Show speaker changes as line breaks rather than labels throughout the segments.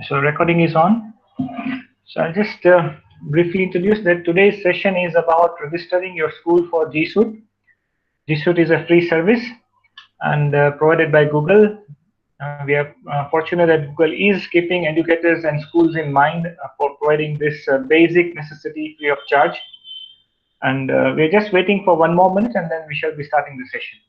So recording is on. So I'll just briefly introduce that today's session is about registering your school for G Suite. G Suite is a free service and provided by Google. We are fortunate that Google is keeping educators and schools in mind for providing this basic necessity free of charge. And we're just waiting for one more minute and then we shall be starting the session.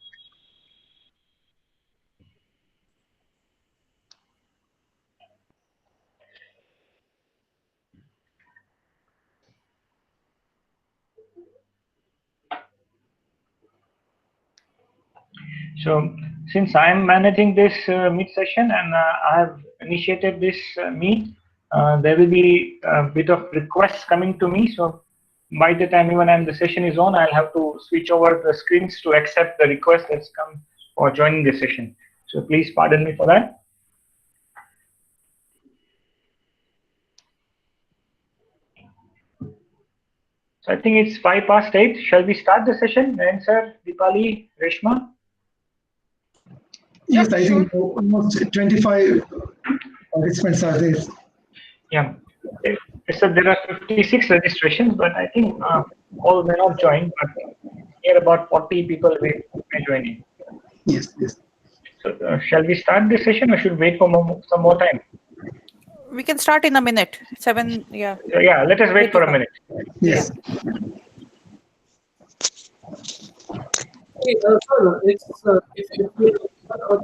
So since I'm managing this meet session and I have initiated this meet, there will be a bit of requests coming to me. So by the time even the session is on, I'll have to switch over the screens to accept the request that's come for joining the session. So please pardon me for that. So I think it's 8:05. Shall we start the session? Nayan sir, Deepali, Reshma?
Yes, I think almost 25 participants are there.
Yeah. So there are 56 registrations, but I think all may not join, but here about 40 people may join in.
Yes, yes.
So shall we start this session or should we wait for some more time?
We can start in a minute. 7, yeah.
Yeah, let us wait for a minute.
Yes.
Okay, sir, if we on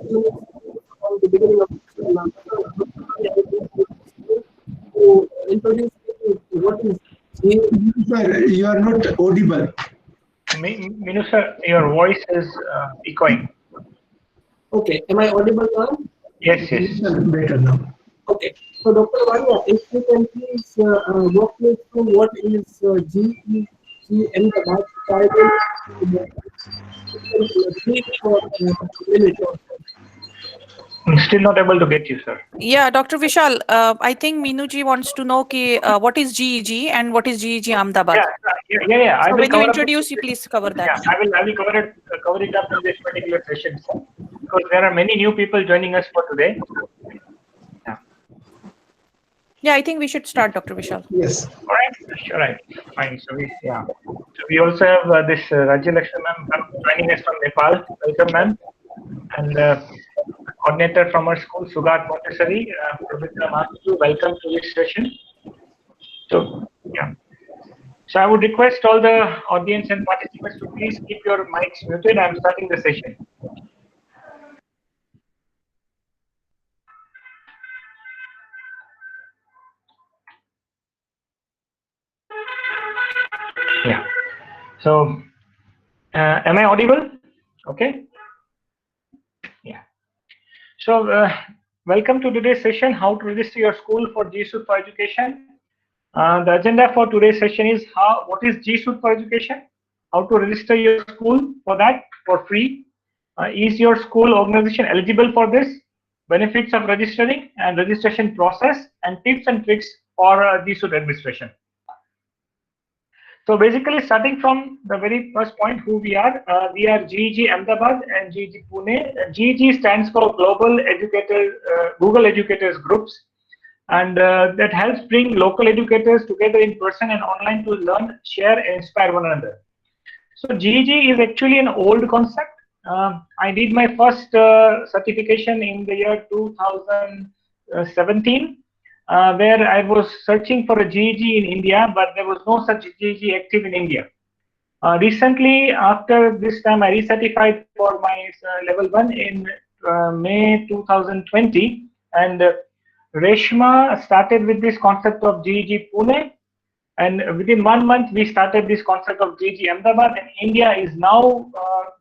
the beginning of to introduce what is
Sir, you are not audible.
Minu sir, your voice is echoing.
Okay, am I audible now?
Yes, yes.
Better now.
Okay, so Dr. Vanya, if you can please walk me through what is GEG and the back title.
I'm still not able to get you, sir.
Yeah, Dr. Vishal, I think Minuji wants to know what is GEG and what is GEG Ahmedabad.
Yeah.
So when you introduce, you please cover that.
Yeah, I will cover it up in this particular session, sir, because there are many new people joining us for today.
Yeah, I think we should start, Dr. Vishal.
Yes.
All right, fine. So we also have this Rajya Lakshmi ma'am joining us from Nepal. Welcome, ma'am. And coordinator from our school, Sugat Montessori, Professor Mastu. Welcome to this session. So yeah. So I would request all the audience and participants to please keep your mics muted. I'm starting the session. Yeah. So, am I audible? Okay. Yeah. So, welcome to today's session, how to register your school for G Suite for Education. The agenda for today's session is what is G Suite for Education, how to register your school for that for free. Is your school organization eligible for this? Benefits of registering and registration process and tips and tricks for G Suite administration. So basically, starting from the very first point, who we are GEG Ahmedabad and GEG Pune. GEG stands for Global Google Educators Groups, and that helps bring local educators together in person and online to learn, share, and inspire one another. So GEG is actually an old concept. I did my first certification in the year 2017. Where I was searching for a GEG in India, but there was no such GEG active in India. Recently, after this time, I recertified for my level 1 in May 2020, and Reshma started with this concept of GEG Pune, and within 1 month, we started this concept of GEG Ahmedabad, and India is now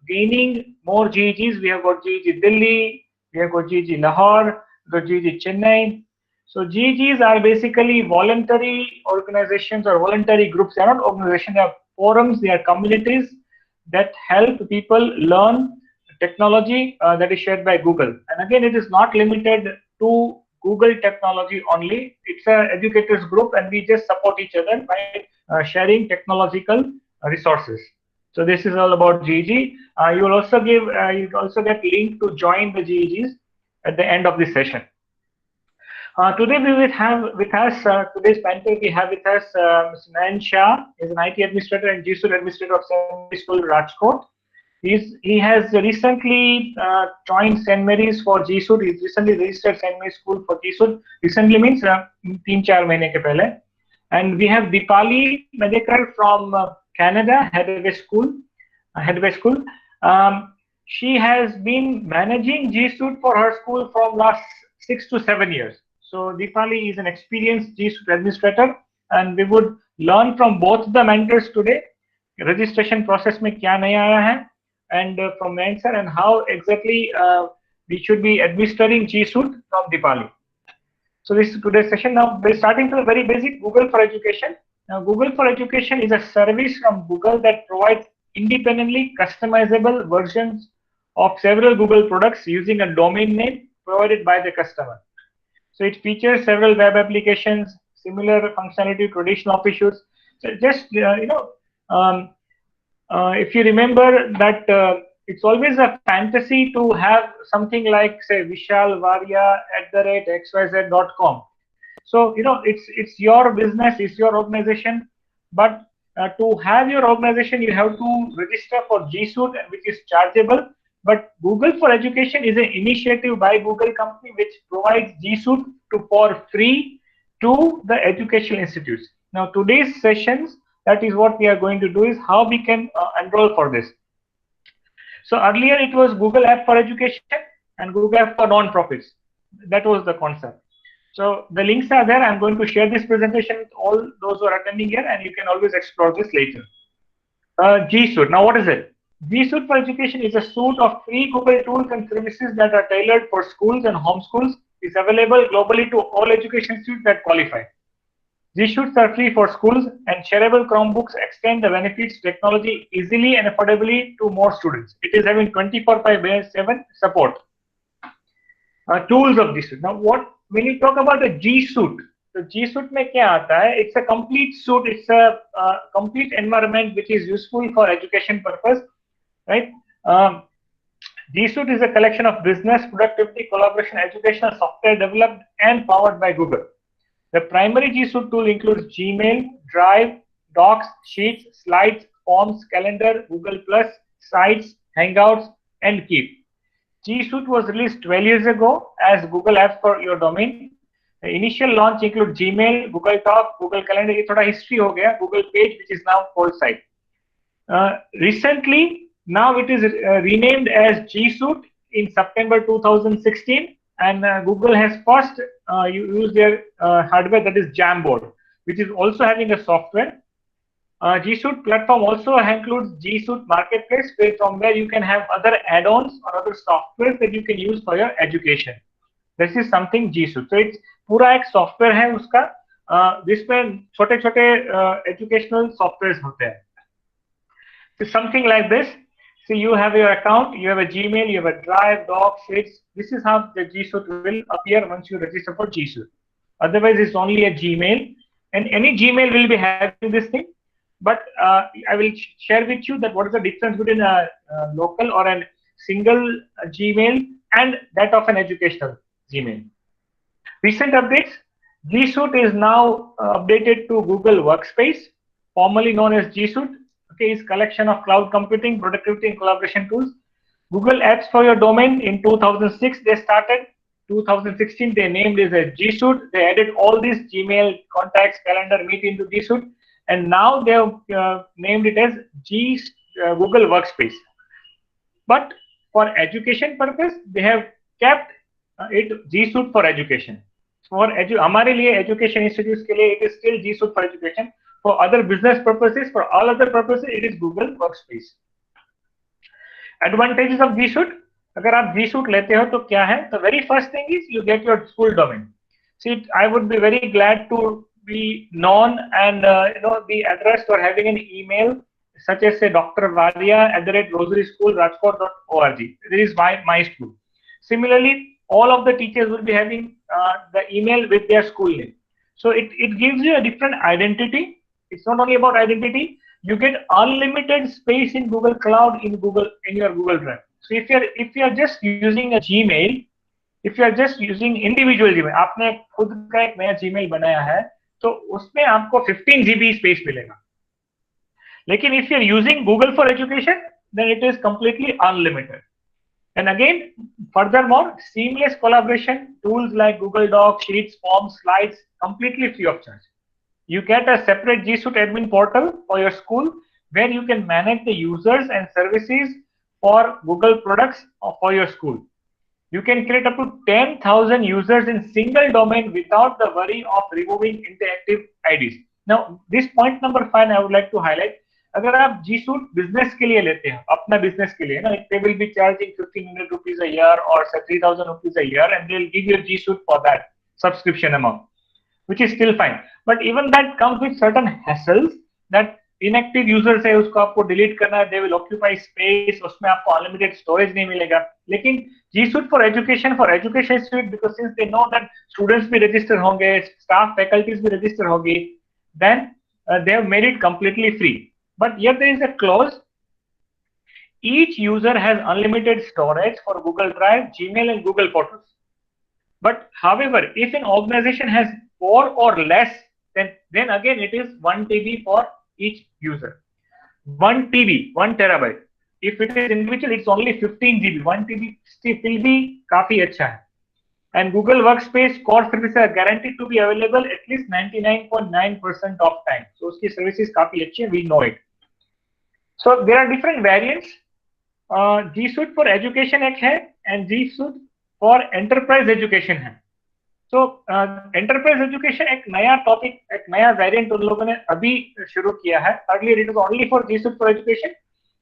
gaining more GEGs. We have got GEG Delhi, we have got GEG Lahore, we got GEG Chennai. So GEGs are basically voluntary organizations or voluntary groups. They are not organizations, they are forums, they are communities that help people learn technology that is shared by Google. And again, it is not limited to Google technology only. It's an educators group and we just support each other by sharing technological resources. So this is all about GEG. You will also get link to join the GEGs at the end of this session. Today we will have with us, today's panel we have with us Mr. Nayan Shah, is an IT administrator and GSUD administrator of St. Mary's School, Rajkot. He has recently joined St. Mary's for GSUD. He's recently registered St. Mary's School for GSUD. Recently means 3-4 महीने के पहले. And we have Deepali Medekar from Canada, Headway School. She has been managing GSUD for her school from last 6 to 7 years. So Deepali is an experienced GSUD administrator, and we would learn from both the mentors today. Registration process में क्या नया आया है, and from Nayan sir, and how exactly we should be administering GSUD from Deepali. So this is today's session. Now we're starting from the very basic. Google for Education. Now Google for Education is a service from Google that provides independently customizable versions of several Google products using a domain name provided by the customer. So it features several web applications, similar functionality to traditional office use. So just if you remember that it's always a fantasy to have something like, say, vishalvaria@xyz.com. So it's your business, it's your organization, but to have your organization, you have to register for GSUD, which is chargeable. But Google for Education is an initiative by Google company which provides GSUD for free to the educational institutes. Now today's sessions, that is what we are going to do, is how we can enroll for this. So earlier it was Google App for Education and Google App for non-profits. That was the concept. So the links are there. I'm going to share this presentation with all those who are attending here, and you can always explore this later. GSUD. Now what is it? GSUD for Education is a suite of free Google tools and services that are tailored for schools and homeschools. It's available globally to all education institutes that qualify. GSUDs are free for schools, and shareable Chromebooks extend the benefits technology easily and affordably to more students. It is having 24/7 support. Tools of GSUD. Now, when you talk about a GSUD, the GSUD में क्या आता है? It's a complete suite. It's a complete environment which is useful for education purpose, right? GSUD is a collection of business, productivity, collaboration, educational software developed and powered by Google. The primary GSUD tool includes Gmail, Drive, Docs, Sheets, Slides, Forms, Calendar, Google+, Sites, Hangouts, and Keep. GSUD was released 12 years ago as Google Apps for your domain. The initial launch includes Gmail, Google Talk, Google Calendar. ये थोड़ा history हो गया. Google Page, which is now called Site. Recently, now it is renamed as GSUD in September 2016. And Google has first used their hardware, that is Jamboard, which is also having a software. GSUD platform also includes GSUD Marketplace, from where you can have other add-ons or other software that you can use for your education. This is something GSUD. So it's पूरा एक software है उसका, जिसमें छोटे-छोटे educational softwares होते हैं. So something like this. So you have your account, you have a Gmail, you have a Drive, Docs, Sheets. This is how the GSUD will appear once you register for GSUD. Otherwise, it's only a Gmail, and any Gmail will be having this thing. But I will share with you that what is the difference between a local or a single Gmail and that of an educational Gmail. Recent updates. GSUD is now updated to Google Workspace, formerly known as GSUD. Okay, is collection of cloud computing, productivity, and collaboration tools. Google Apps for your domain in 2006 they started. 2016 they named it as GSUD. They added all these Gmail, contacts, calendar, meet into GSUD, and now they have named it as Google Workspace. But for education purpose, they have kept it GSUD for Education. For हमारे लिए education institutes के लिए it is still GSUD for Education. For other business purposes, for all other purposes, it is Google Workspace. Advantages of GSUD. अगर आप GSUD लेते हो तो क्या है? The very first thing is you get your school domain. See, I would be very glad to be known and be addressed or having an email such as say Dr. Varia@rosaryschoolrajkot.org. This is my school. Similarly, all of the teachers will be having the email with their school name. So it gives you a different identity. It's not only about identity. You get unlimited space in Google Cloud in your Google Drive. So if you're just using a Gmail, if you are just using individual Gmail, आपने खुद का एक नया Gmail बनाया है तो उसमें आपको 15 GB स्पेस मिलेगा. लेकिन if you are using Google for education then it is completely unlimited. And again, furthermore, seamless collaboration tools like Google Docs, Sheets, Forms, Slides, completely free of charge. You get a separate G Suite admin portal for your school where you can manage the users and services for Google products for your school. You can create up to 10,000 users in single domain without the worry of removing interactive IDs. Now, this point number 5 I would like to highlight. अगर आप G Suite business के लिए लेते हैं, अपना business के लिए ना, they will be charging 1,500 rupees a year or 3,000 rupees a year, and they'll give you a G Suite for that subscription amount, which is still fine. But even that comes with certain hassles that inactive users है, उसको आपको delete करना है, they will occupy space, उसमें आपको unlimited storage नहीं मिलेगा. लेकिन G Suite for education suite, because since they know that students भी register होंगे, staff faculties भी register होगी, then they have made it completely free. But here there is a clause. Each user has unlimited storage for Google Drive, Gmail, and Google Photos. But however, if an organization has 4 or less, then again it is 1 TB for each user. 1 TB, 1 terabyte. If it is individual, it's only 15 GB. 1 TB still भी काफी अच्छा है. And Google Workspace core services are guaranteed to be available at least 99.9% of time. So उसकी services काफी अच्छी है, we know it. So there are different variants. G Suite for education एक है and G Suite for enterprise education है. So enterprise education एक नया topic, एक नया variant उन लोगों ने अभी शुरू किया है. Earlier it was only for G Suite for education,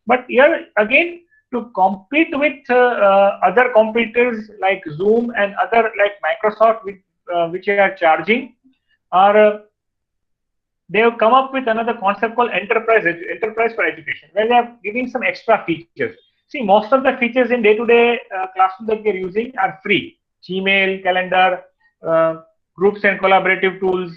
but here again to compete with other competitors like Zoom and other like Microsoft, which are charging, or they have come up with another concept called enterprise for education, where they are giving some extra features. See, most of the features in day-to-day classroom that we are using are free. Gmail, calendar, groups and collaborative tools,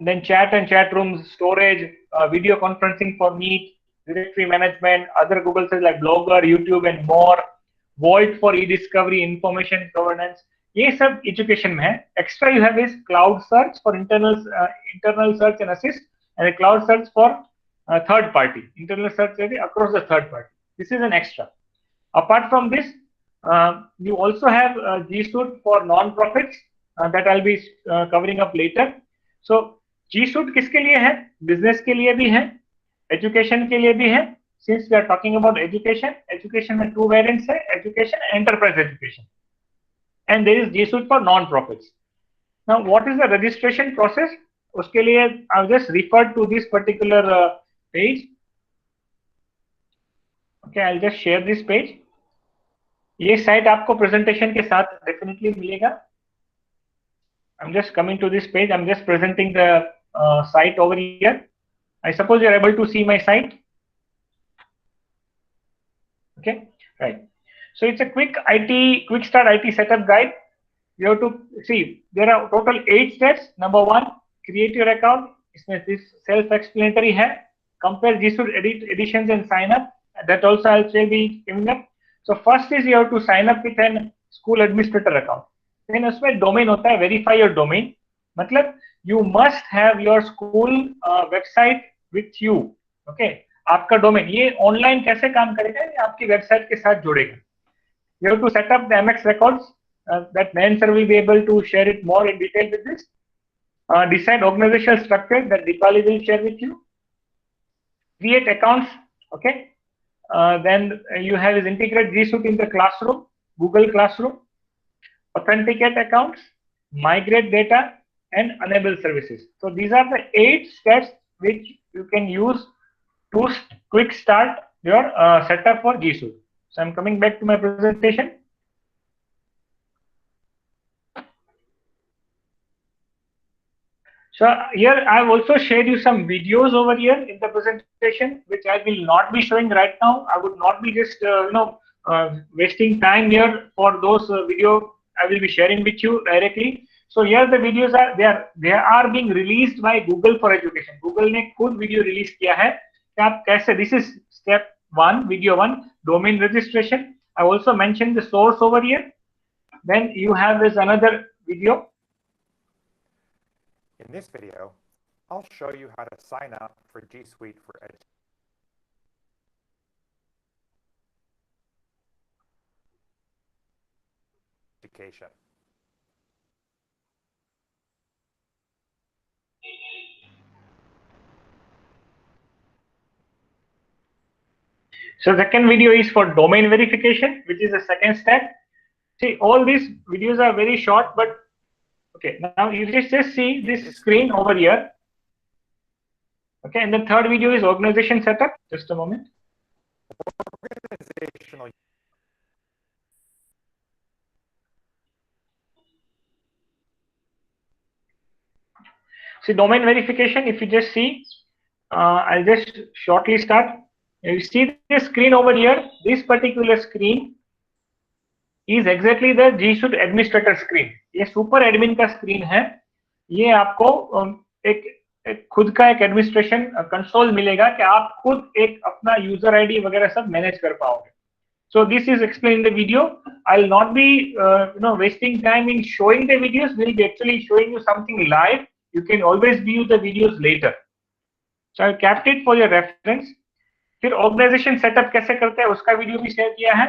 then chat and chat rooms, storage, video conferencing for Meet, directory management, other Google services like Blogger, YouTube, and more. Vault for e-discovery, information governance. ये सब education में है. Extra you have is cloud search for internal search and assist, and cloud search for third party, internal search across the third party. This is an extra. Apart from this, you also have G Suite for non-profits that I'll be covering up later. So G Suite किसके लिए है? Business के लिए भी है, education के लिए भी है. Since we are talking about education में 2 variants है, education and enterprise education. And there is G Suite for non-profits. Now, what is the registration process? उसके लिए I've just referred to this particular page. Okay, I'll just share this page. ये site आपको presentation के साथ definitely मिलेगा. I'm just coming to this page. I'm just presenting the site over here. I suppose you're able to see my site. Okay, right. So it's a quick start IT setup guide. You have to see there are total 8 steps. Number 1, create your account. इसमें this self-explanatory है. Compare G Suite editions and sign up. That also I'll say be giving up. So first is you have to sign up with an school administrator account. Then उसमें domain होता है, verify your domain. मतलब you must have your school website with you. Okay, आपका domain ये online कैसे काम करेगा? ये आपकी वेबसाइट के साथ जुड़ेगा. You have to set up the MX records. That Nayan sir will be able to share it more in detail with this. Decide organizational structure that Deepali will share with you. Create accounts. Okay. Then you have is integrate G Suite in the classroom, Google Classroom. Authenticate accounts, migrate data, and enable services. So these are the 8 steps which you can use to quick start your setup for G Suite. So I'm coming back to my presentation. So here I've also shared you some videos over here in the presentation, which I will not be showing right now. I would not be just wasting time here for those video. I will be sharing with you directly. So here the videos are they are being released by Google for Education. Google ने खुद video release किया है कि आप कैसे. This is step 1, video 1, domain registration. I also mentioned the source over here. Then you have this another video.
In this video, I'll show you how to sign up for G Suite for Education.
So the second video is for domain verification, which is the second step. See, all these videos are very short, but okay, now you just see this screen over here. Okay, and the third video is organization setup. Just a moment.
Organizational.
See, domain verification, if you just see, I'll just shortly start. You see the screen over here. This particular screen is exactly the G Suite administrator screen. ये super admin का screen है. ये आपको एक खुद का एक administration console मिलेगा कि आप खुद एक अपना यूजर आईडी वगैरह सब मैनेज कर पाओगे. So this is explained in the video. I'll not be wasting time in showing the videos. We'll be actually showing you something live. You can always view the videos later. So I kept it for your reference. फिर organisation setup कैसे करते हैं उसका video भी share किया है.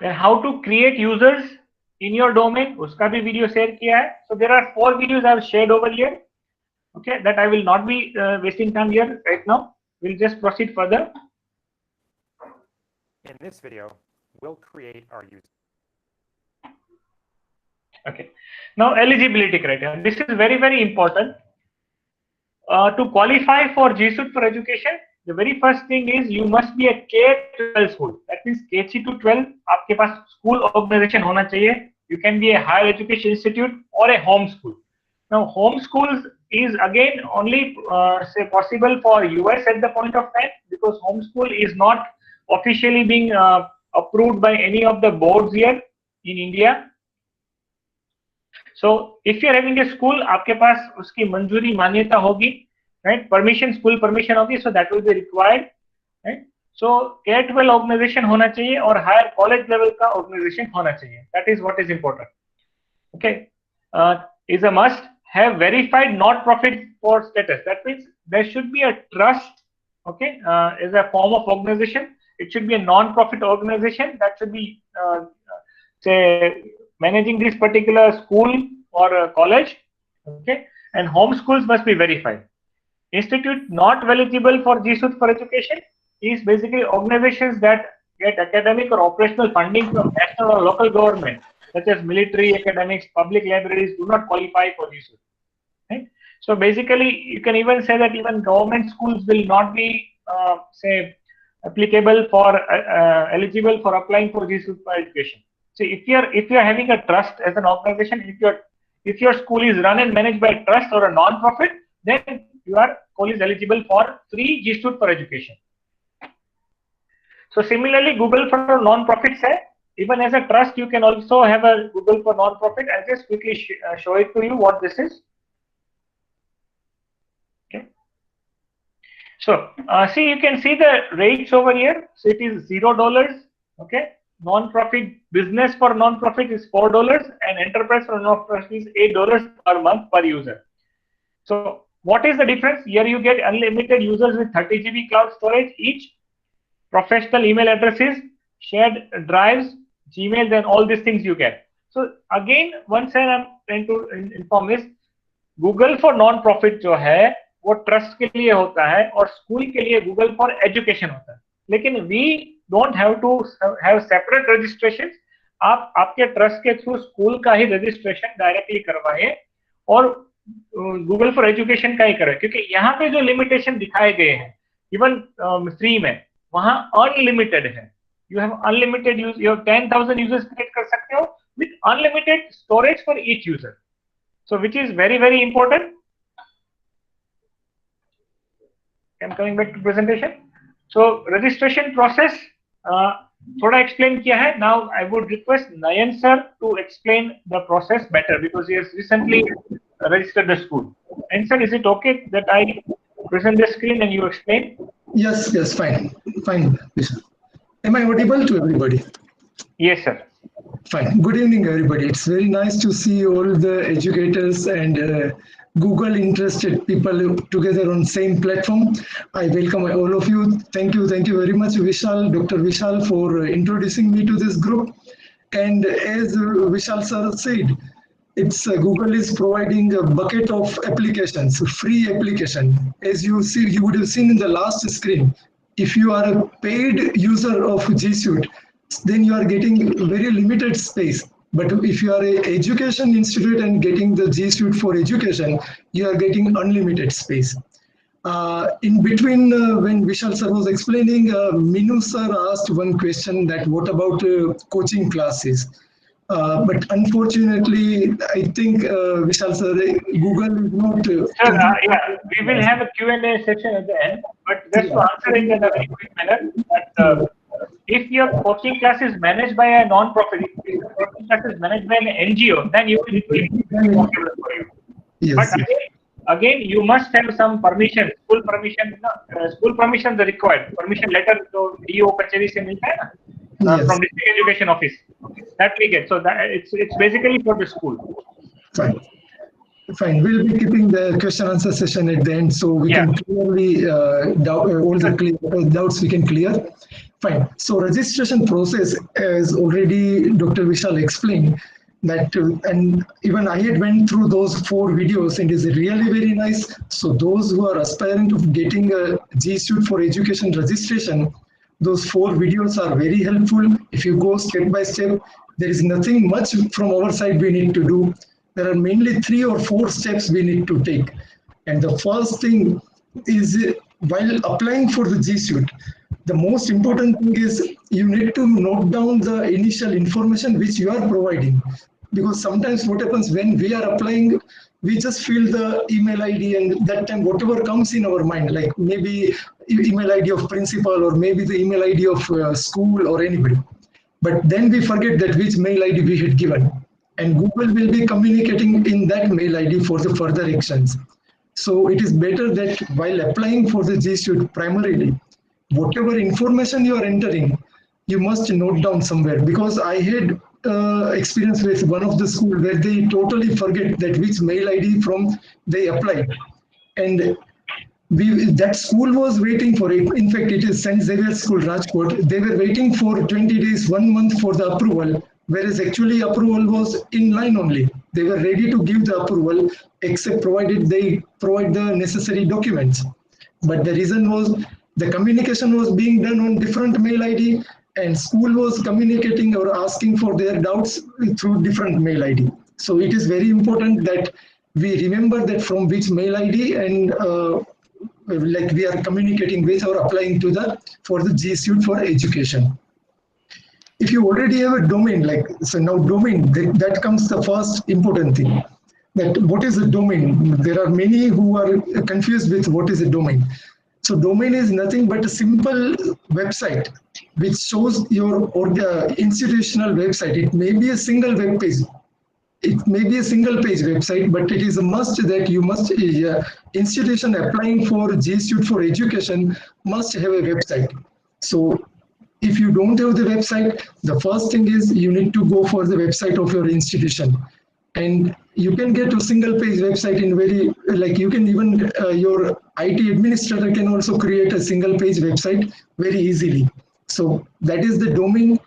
Then how to create users in your domain, उसका भी वीडियो शेयर किया है. So there are 4 videos I have shared over here. Okay, that I will not be wasting time here right now. We'll just proceed further.
In this video, we'll create our user.
Okay, now eligibility criteria. This is very, very important. To qualify for G Suite for Education, the very first thing is you must be a K-12 school. That means KC to 12. आपके पास school organization होना चाहिए. You can be a higher education institute or a home school. Now, home schools is again only say possible for US at the point of time, because home school is not officially being approved by any of the boards here in India. So if you are having a school, आपके पास उसकी मंजूरी मान्यता होगी, right? Permission, school permission होगी, so that will be required, right? So K-12 organization होना चाहिए और higher college level का organization होना चाहिए. That is what is important. Okay, is a must. Have verified not-profit for status. That means there should be a trust. Okay, as a form of organization. It should be a non-profit organization that should be say managing this particular school or college. Okay, and home schools must be verified. Institute not eligible for G Suite for Education is basically organizations that get academic or operational funding from national or local government, such as military, academics, public libraries, do not qualify for G Suite. Right? So basically, you can even say that even government schools will not be say applicable for eligible for applying for G Suite for Education. So if you are having a trust as an organization, if your school is run and managed by a trust or a non-profit, then your school is eligible for free G Suite for Education. So similarly, Google for non-profits hai. Even as a trust, you can also have a Google for non-profit. I'll just quickly show it to you what this is. Okay. So see, you can see the rates over here. So it is $0. Okay. Non-profit business for non-profit is $4, and enterprise for non-profit is $8 per month per user. So what is the difference? Here you get unlimited users with 30 GB cloud storage each, professional email addresses, shared drives, Gmail, and all these things you get. So again, once I'm trying to inform is, Google for non-profit जो है वो trust के लिए होता है और school के लिए गूगल फॉर एजुकेशन होता है. लेकिन we don't have to have separate registration. आप आपके ट्रस्ट के थ्रू स्कूल का ही रजिस्ट्रेशन डायरेक्टली करवाएं और गूगल फॉर एजुकेशन का ही करें, क्योंकि यहाँ पे जो लिमिटेशन दिखाए गए हैं इवन फ्री में, वहां अनलिमिटेड है. You have unlimited use, you have 10,000 users create कर सकते हो with unlimited storage for each user. So which is very very important. I'm coming back to presentation. So registration process थोड़ा explain किया है. Now I would request Nayan sir to explain the process better because he has recently registered the school. And sir, is it okay that I present the screen and you explain?
Yes, fine, Vishal. Am I audible to everybody?
Yes, sir.
Fine. Good evening, everybody. It's very nice to see all the educators and Google interested people together on same platform. I welcome all of you. Thank you very much, Vishal, Dr. Vishal, for introducing me to this group. And as Vishal sir said, it's Google is providing a bucket of applications, free application. As you see, you would have seen in the last screen. If you are a paid user of G Suite, then you are getting very limited space. But if you are an education institute and getting the G Suite for education, you are getting unlimited space. In between, when Vishal sir was explaining, Minu sir asked one question that what about coaching classes? But unfortunately, I think Vishal sir, Google is not.
Sir, yeah, we will have a Q&A session at the end, but just to answer it in a very quick manner, that if your coaching class is managed by a non-profit, if your coaching class is managed by an NGO, then you will it will be possible for you.
Yes,
But again, you must have some permission, school permission. School permissions are required. Permission letter to DO kacheri se milta hai na,
Yes.
from district education office. That we get. So that it's basically for the school.
Fine. We'll be keeping the question answer session at the end, so we can clearly all the doubts we can clear. Fine. So registration process, as already Dr. Vishal explained, that and even I had went through those 4 videos and it's really very nice. So those who are aspiring to getting a G Suite for education registration, those 4 videos are very helpful. If you go step by step, there is nothing much from our side we need to do. There are mainly 3 or 4 steps we need to take. And the first thing is, while applying for the G Suite, the most important thing is you need to note down the initial information which you are providing. Because sometimes what happens when we are applying, we just fill the email ID and that time whatever comes in our mind, like maybe email ID of principal or maybe the email ID of school or anybody. But then we forget that which mail ID we had given. And Google will be communicating in that mail ID for the further actions. So it is better that while applying for the G Suite primarily, whatever information you are entering, you must note down somewhere. Because I had experience with one of the school where they totally forget that which mail ID from they applied. And that school was waiting for it. In fact, it is St. Xavier's School, Rajkot. They were waiting for 20 days, 1 month for the approval, whereas actually approval was in line only. They were ready to give the approval, except provided they provide the necessary documents. But the reason was the communication was being done on different mail ID and school was communicating or asking for their doubts through different mail ID. So it is very important that we remember that from which mail ID and like we are communicating with or applying to for the G Suite for education. If you already have a domain, like so now domain, that comes the first important thing. That what is a domain? There are many who are confused with what is a domain. So domain is nothing but a simple website which shows your or the institutional website. It may be a single web page. It may be a single page website, but it is a must that you must, institution applying for G Suite for education must have a website. So if you don't have the website, the first thing is you need to go for the website of your institution. And you can get a single page website in very, like you can even, your IT administrator can also create a single page website very easily. So that is the domain.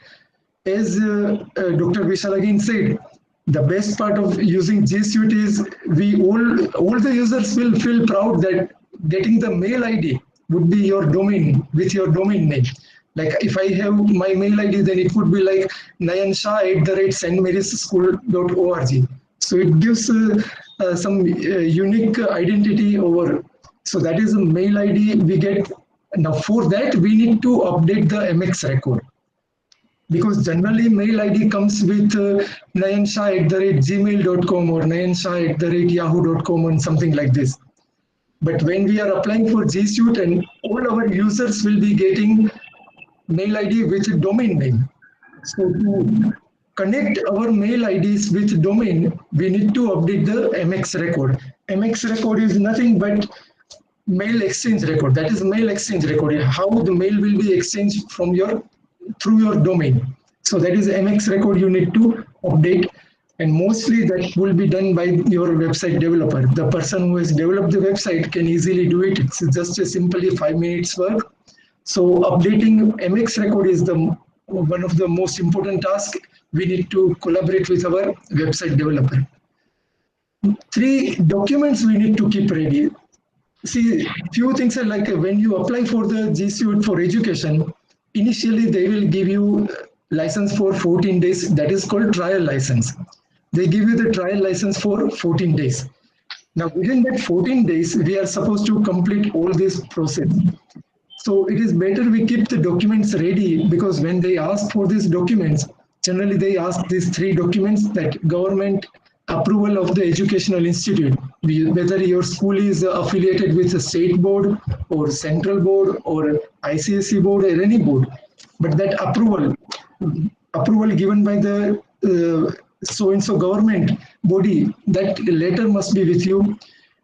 As Dr. Vishal again said, the best part of using G Suite is all the users will feel proud that getting the mail ID would be your domain with your domain name. Like if I have my mail ID, then it would be like nayanshah@stmaryschool.org. So it gives some unique identity over. So that is a mail ID we get. Now for that, we need to update the MX record. Because generally mail ID comes with nayanshah@gmail.com or nayanshah@yahoo.com and something like this. But when we are applying for G Suite and all our users will be getting mail ID with domain name. So to connect our mail IDs with domain, we need to update the MX record. MX record is nothing but mail exchange record. That is mail exchange record. How the mail will be exchanged from through your domain. So that is MX record you need to update, and mostly that will be done by your website developer. The person who has developed the website can easily do it. It's just a simply 5 minutes work. So updating MX record is one of the most important tasks. We need to collaborate with our website developer. 3 documents we need to keep ready. See, few things are like when you apply for the G Suite for education, initially they will give you license for 14 days. That is called trial license. They give you the trial license for 14 days. Now, within that 14 days, we are supposed to complete all this process. So it is better we keep the documents ready, because when they ask for these documents, generally they ask these 3 documents: that government approval of the educational institute, whether your school is affiliated with a state board or central board or ICSE board or any board, but that approval given by the so-and-so government body, that letter must be with you.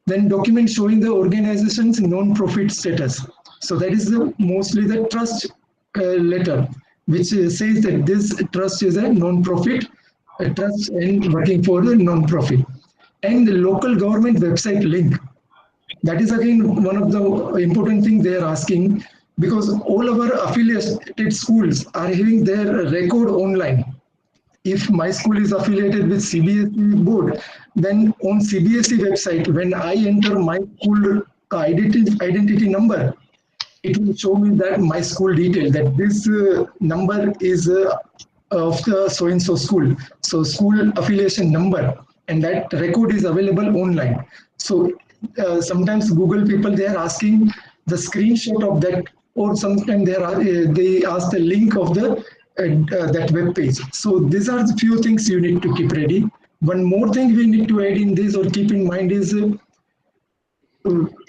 Then document showing the organization's non-profit status. So that is mostly the trust letter, which says that this trust is a non-profit trust and working for the non-profit. And the local government website link. That is again one of the important things they are asking, because all our affiliated schools are having their record online. If my school is affiliated with CBSE board, then on CBSE website, when I enter my school identity number, it will show me that my school detail, that this number is of the so-and-so school. So school affiliation number, and that record is available online. So sometimes Google people, they are asking the screenshot of that, or sometimes they ask the link of the that web page. So these are the few things you need to keep ready. One more thing we need to add in this or keep in mind is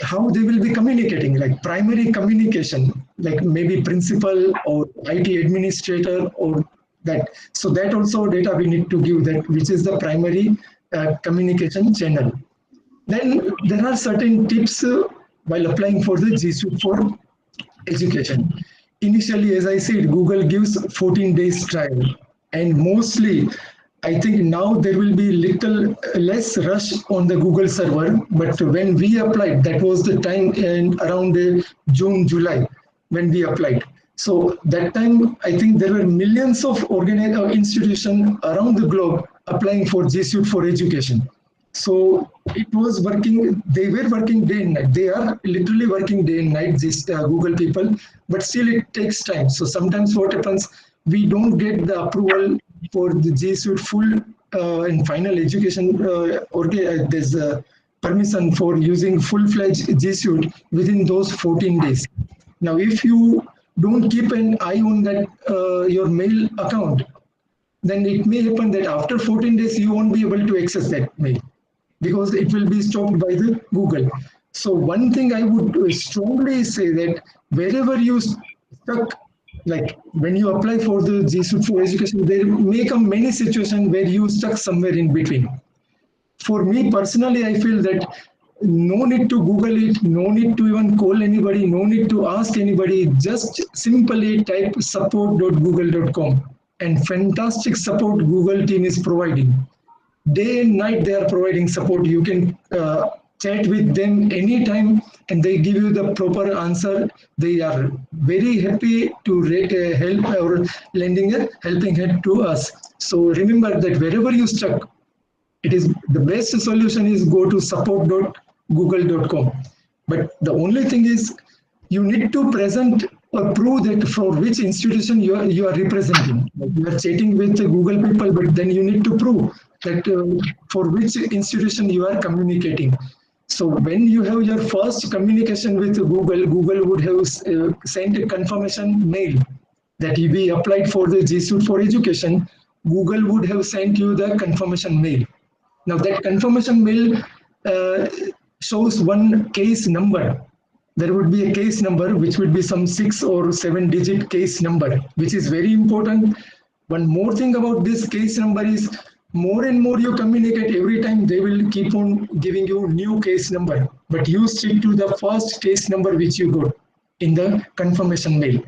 how they will be communicating, like primary communication, like maybe principal or IT administrator or that. So that also data we need to give, that which is the primary communication channel. Then there are certain tips while applying for the G Suite for education. Initially, as I said, Google gives 14 days trial, and mostly I think now there will be little less rush on the Google server. But when we applied, that was the time in around June, July when we applied. So that time, I think there were millions of institutions around the globe applying for G Suite for education. So it was working, they were working day and night. They are literally working day and night, these Google people, but still it takes time. So sometimes what happens, we don't get the approval for the G Suite full and final education, there's a permission for using full-fledged G Suite within those 14 days. Now, if you don't keep an eye on that, your mail account, then it may happen that after 14 days, you won't be able to access that mail, because it will be stopped by the Google. So one thing I would strongly say, that wherever you stuck, like when you apply for the G Suite for education, there may come many situations where you stuck somewhere in between. For me personally, I feel that no need to Google it, no need to even call anybody, no need to ask anybody, just simply type support.google.com, and fantastic support Google team is providing. Day and night they are providing support. You can chat with them anytime and they give you the proper answer. They are very happy to help or lending a helping hand to us. So remember that wherever you stuck, it is the best solution is go to support.google.com. But the only thing is you need to present or prove that for which institution you are representing. Like you are chatting with the Google people, but then you need to prove that for which institution you are communicating. So when you have your first communication with Google, Google would have sent a confirmation mail that we applied for the G Suite for education. Google would have sent you the confirmation mail. Now that confirmation mail shows one case number. There would be a case number, which would be some 6 or 7 digit case number, which is very important. One more thing about this case number is more and more you communicate, every time they will keep on giving you new case number, but you stick to the first case number which you got in the confirmation mail,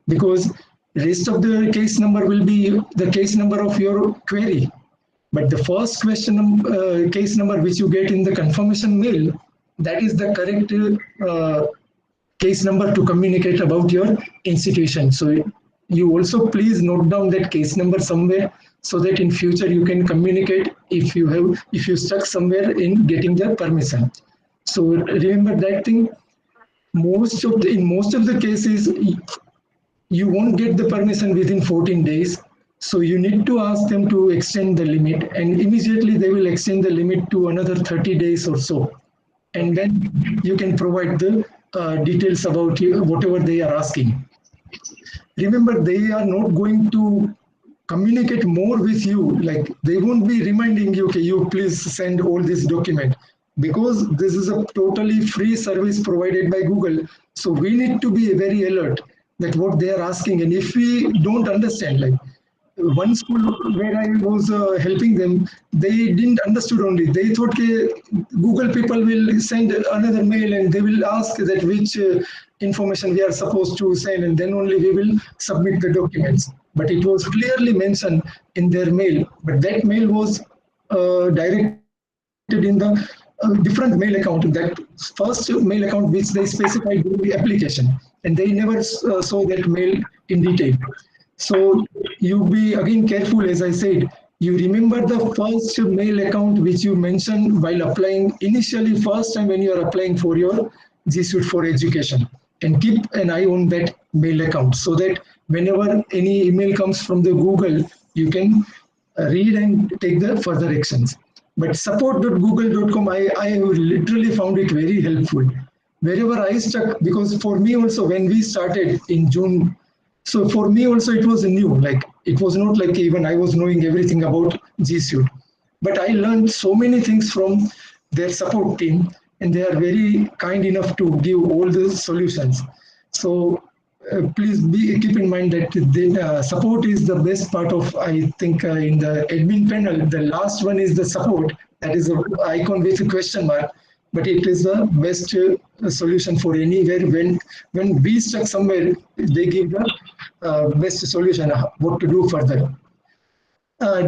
because rest of the case number will be the case number of your query. But the first case number which you get in the confirmation mail, that is the correct case number to communicate about your institution. So you also please note down that case number somewhere, so that in future you can communicate if you stuck somewhere in getting the permission. So remember that thing. In most of the cases, you won't get the permission within 14 days. So you need to ask them to extend the limit, and immediately they will extend the limit to another 30 days or so. And then you can provide the details about whatever they are asking. Remember, they are not going to communicate more with you. Like, they won't be reminding you, okay, you please send all this document, because this is a totally free service provided by Google. So we need to be very alert that what they are asking. And if we don't understand, like one school where I was helping them, they didn't understood only. They thought okay, Google people will send another mail and they will ask that which information we are supposed to send, and then only we will submit the documents. But it was clearly mentioned in their mail. But that mail was directed in the different mail account, that first mail account which they specified during the application, and they never saw that mail in detail. So you be again careful, as I said, you remember the first mail account which you mentioned while applying initially, first time when you are applying for your G Suite for Education, and keep an eye on that mail account, so that whenever any email comes from the Google, you can read and take the further actions. But support.google.com, I have literally found it very helpful. Wherever I stuck, because for me also, when we started in June, so for me also it was new. Like, it was not like even I was knowing everything about G Suite. But I learned so many things from their support team, and they are very kind enough to give all the solutions. So please keep in mind that the support is the best part of, I think, in the admin panel. The last one is the support. That is an icon with a question mark. But it is the best solution for anywhere. When we stuck somewhere, they give the best solution what to do further.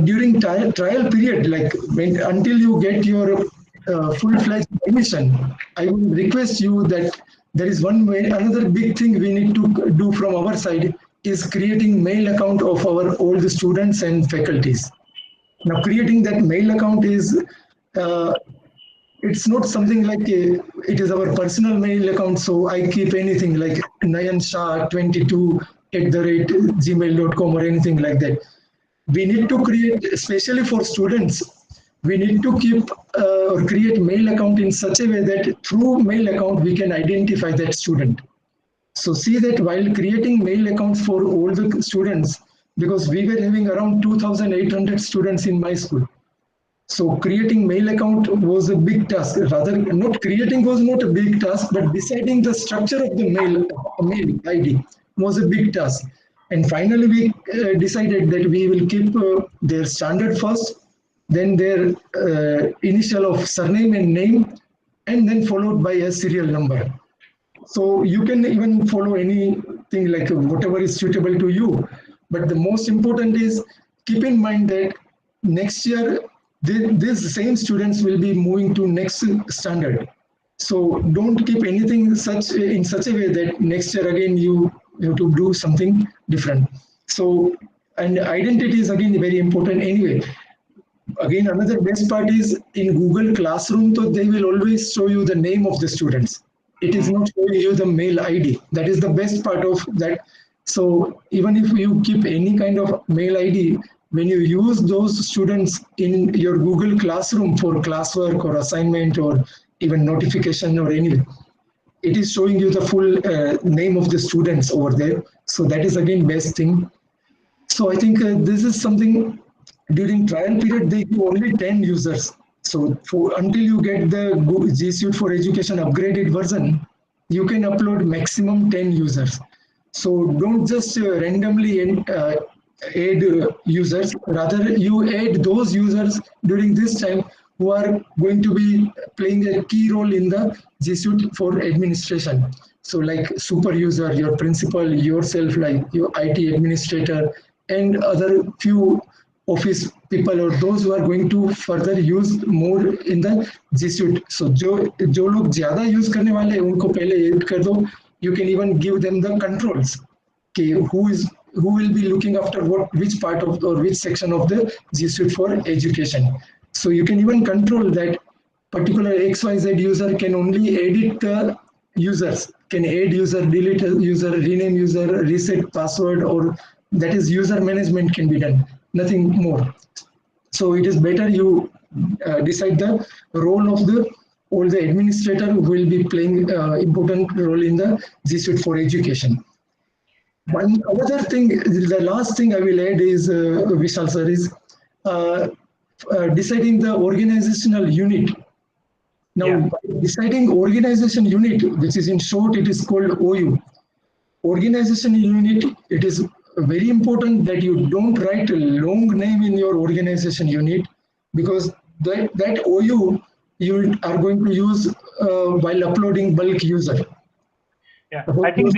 During trial period, like until you get your full-fledged admission, I will request you that there is another big thing we need to do from our side is creating mail account of our all the students and faculties. Now, creating that mail account is it's not something like it is our personal mail account. So I keep anything like Nayan Shah 22 @gmail.com or anything like that. We need to create, especially for students, we need to keep or create mail account in such a way that through mail account we can identify that student. So see that while creating mail accounts for all the students, because we were having around 2,800 students in my school. So creating mail account was a big task. Rather, not creating was not a big task, but deciding the structure of the mail ID was a big task. And finally, we decided that we will keep their standard first, then their initial of surname and name, and then followed by a serial number. So you can even follow anything like whatever is suitable to you. But the most important is keep in mind that next year, these same students will be moving to next standard. So don't keep anything in such a way that next year again you have to do something different. So, and identity is again very important anyway. Again, another best part is in Google Classroom, so they will always show you the name of the students. It is not showing you the mail ID. That is the best part of that. So even if you keep any kind of mail ID, when you use those students in your Google Classroom for classwork or assignment or even notification or anything, it is showing you the full name of the students over there. So that is again best thing. So I think this is something during trial period, they give only 10 users. So until you get the G Suite for Education upgraded version, you can upload maximum 10 users. So don't just randomly add users. Rather, you add those users during this time who are going to be playing a key role in the G Suite for administration. So like super user, your principal, yourself, like your IT administrator, and other few office people or those who are going to further use more in the G Suite. So जो लोग ज़्यादा use करने वाले हैं उनको पहले add कर दो. You can even give them the controls. Okay, who will be looking after which part of or which section of the G Suite for education. So you can even control that particular XYZ user can only edit the users, can add user, delete a user, rename user, reset password, or that is user management can be done, nothing more. So it is better you decide the role of all the administrator who will be playing important role in the G Suite for education. One other thing, the last thing I will add is, Vishal sir, is deciding the organizational unit. Now, by deciding organization unit, which is in short, it is called OU. Organization unit, it is very important that you don't write a long name in your organization unit, because that OU you are going to use while uploading bulk user.
Yeah, I think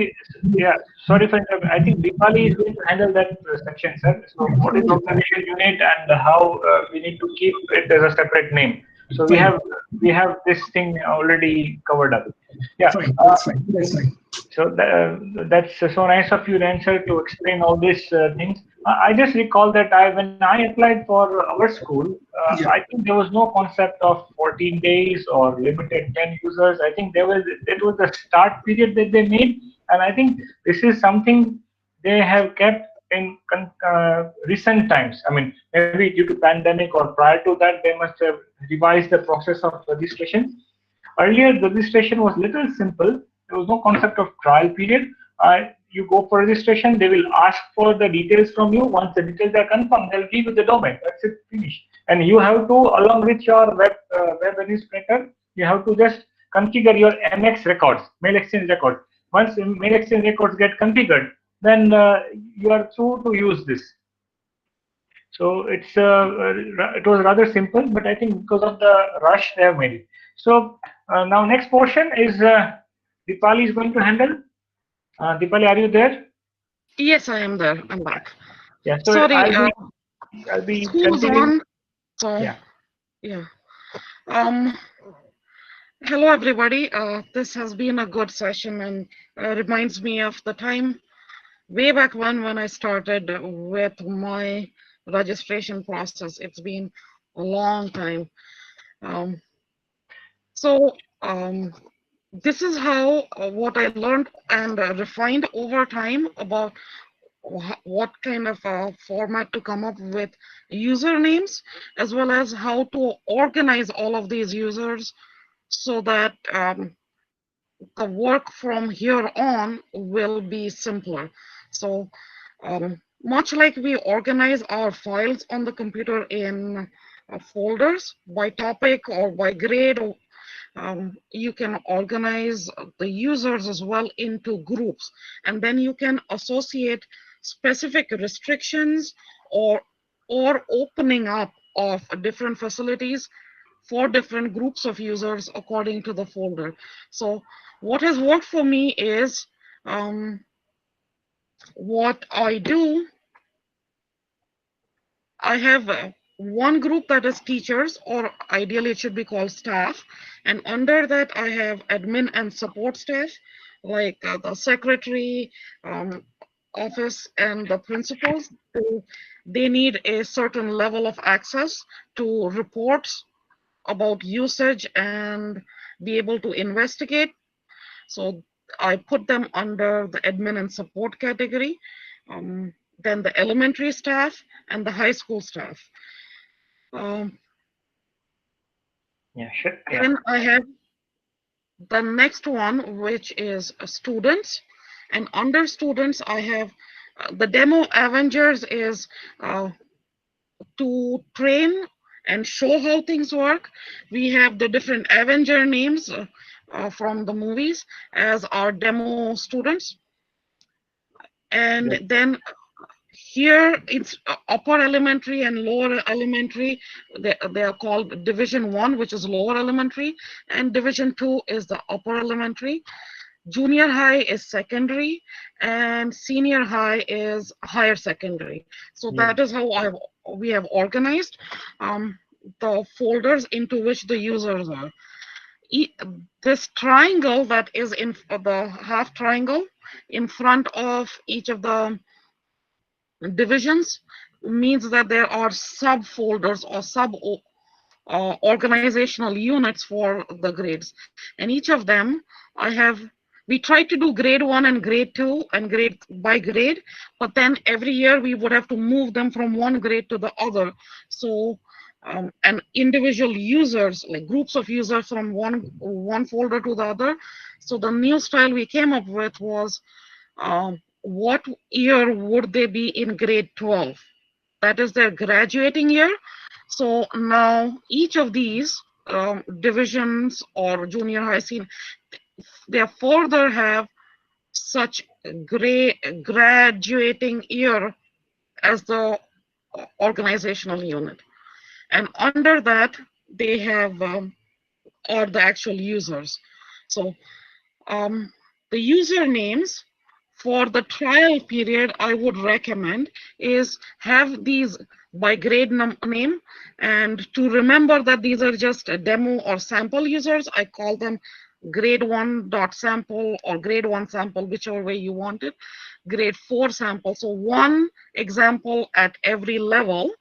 sorry for interrupting. I think Deepali is going to handle that section, sir. So what is organization unit and how we need to keep it as a separate name. So we have this thing already covered up. Yeah,
That's fine. That's fine.
So that's so nice of you, Answer, to explain all these things. I just recall that when I applied for our school, I think there was no concept of 14 days or limited 10 users. I think it was the start period that they made, and I think this is something they have kept in recent times. I mean, maybe due to pandemic or prior to that, they must have revised the process of registration. Earlier, the registration was little simple. There was no concept of trial period. You go for registration, they will ask for the details from you. Once the details are confirmed, they'll give you the domain. That's it, finish. And you have to, along with your web administrator, you have to just configure your MX records, mail exchange records. Once mail exchange records get configured, then you are through to use this. So it was rather simple, but I think because of the rush, they have made it. So now next portion is Deepali is going to handle. Deepali, are you there?
Yes, I am there. I'm back.
Yeah. So
sorry,
I'll be
school's on. So
yeah.
Hello everybody. This has been a good session and reminds me of the time way back when I started with my registration process. It's been a long time. This is how what I learned and refined over time about what kind of format to come up with usernames, as well as how to organize all of these users so that the work from here on will be simpler. So much like we organize our files on the computer in folders by topic or by grade, or you can organize the users as well into groups, and then you can associate specific restrictions or opening up of different facilities for different groups of users according to the folder. So what has worked for me is what I do, I have one group that is teachers, or ideally it should be called staff, and under that I have admin and support staff, like the secretary, office, and the principals. They need a certain level of access to reports about usage and be able to investigate. So I put them under the admin and support category. Then the elementary staff and the high school staff.
Yeah, sure. Yeah.
Then I have the next one, which is students, and under students I have the demo Avengers is to train and show how things work. We have the different Avenger names from the movies as our demo students. And then here it's upper elementary and lower elementary. They are called Division 1, which is lower elementary, and Division 2 is the upper elementary. Junior high is secondary, and senior high is higher secondary. So that is how we have organized the folders into which the users are. This triangle that is in the half triangle in front of each of the divisions means that there are subfolders or sub organizational units for the grades, and each of them we tried to do grade 1 and grade 2 and grade by grade, but then every year we would have to move them from one grade to the other. So and individual users, like groups of users from one folder to the other. So the new style we came up with was what year would they be in grade 12? That is their graduating year. So now each of these divisions or junior high senior, they further have such graduating year as the organizational unit. And under that, they have are the actual users. So the usernames for the trial period, I would recommend is have these by grade name, and to remember that these are just a demo or sample users, I call them grade 1.sample or grade 1 sample, whichever way you want it, grade 4 sample. So one example at every level.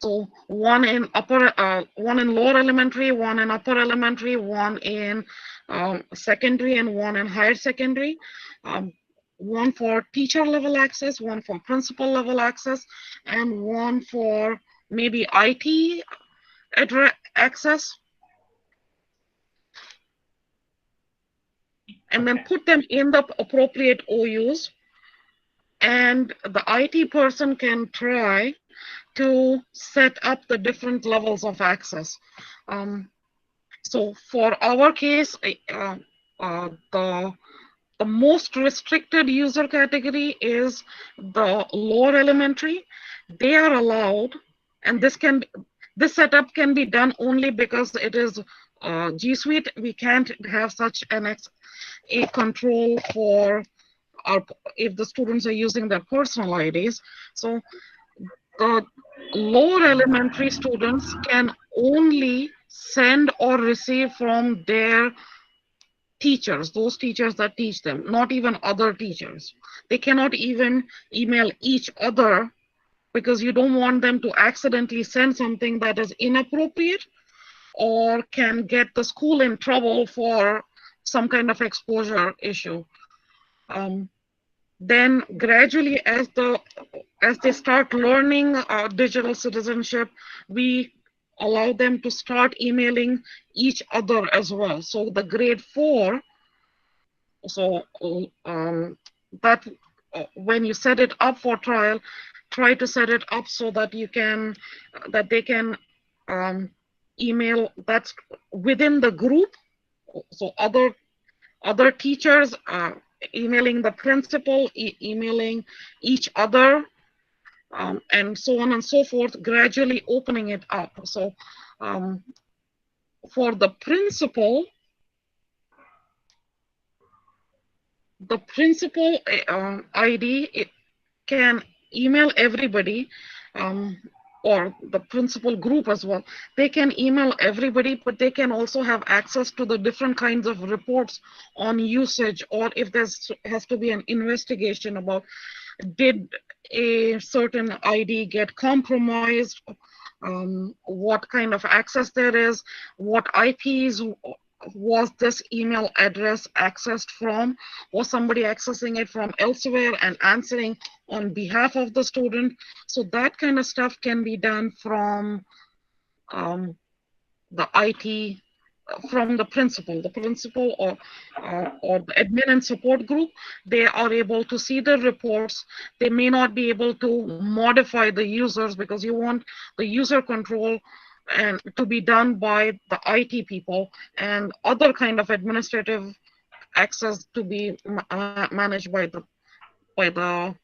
So one in lower elementary, one in upper elementary, one in secondary, and one in higher secondary. One for teacher level access, one for principal level access, and one for maybe IT access. And then put them in the appropriate OUs, and the IT person can try to set up the different levels of access. So for our case, the most restricted user category is the lower elementary. They are allowed, and this setup can be done only because it is G Suite. We can't have such a control for if the students are using their personal IDs. So the lower elementary students can only send or receive from their teachers, those teachers that teach them, not even other teachers. They cannot even email each other because you don't want them to accidentally send something that is inappropriate or can get the school in trouble for some kind of exposure issue. Then gradually, as they start learning digital citizenship, we allow them to start emailing each other as well. So the grade 4, so that when you set it up for trial, try to set it up so that they can email that's within the group. So other teachers emailing the principal, emailing each other, and so on and so forth, gradually opening it up. So for the principal ID, it can email everybody, or the principal group as well. They can email everybody, but they can also have access to the different kinds of reports on usage, or if there has to be an investigation about did a certain ID get compromised, what kind of access there is, what IPs was this email address accessed from, was somebody accessing it from elsewhere and answering on behalf of the student. So that kind of stuff can be done from the IT, from the principal or the admin and support group. They are able to see the reports. They may not be able to modify the users because you want the user control and to be done by the IT people, and other kind of administrative access to be managed by the by the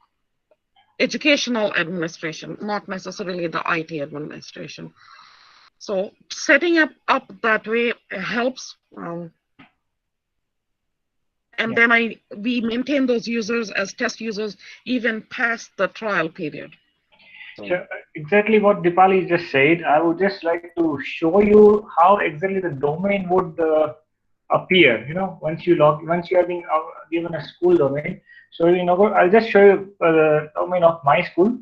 educational administration, not necessarily the IT administration. So setting up that way helps. And then we maintain those users as test users even past the trial period.
So exactly what Dipali just said, I would just like to show you how exactly the domain would appear. You know, once you are being given a school domain. So I'll just show you the domain of my school.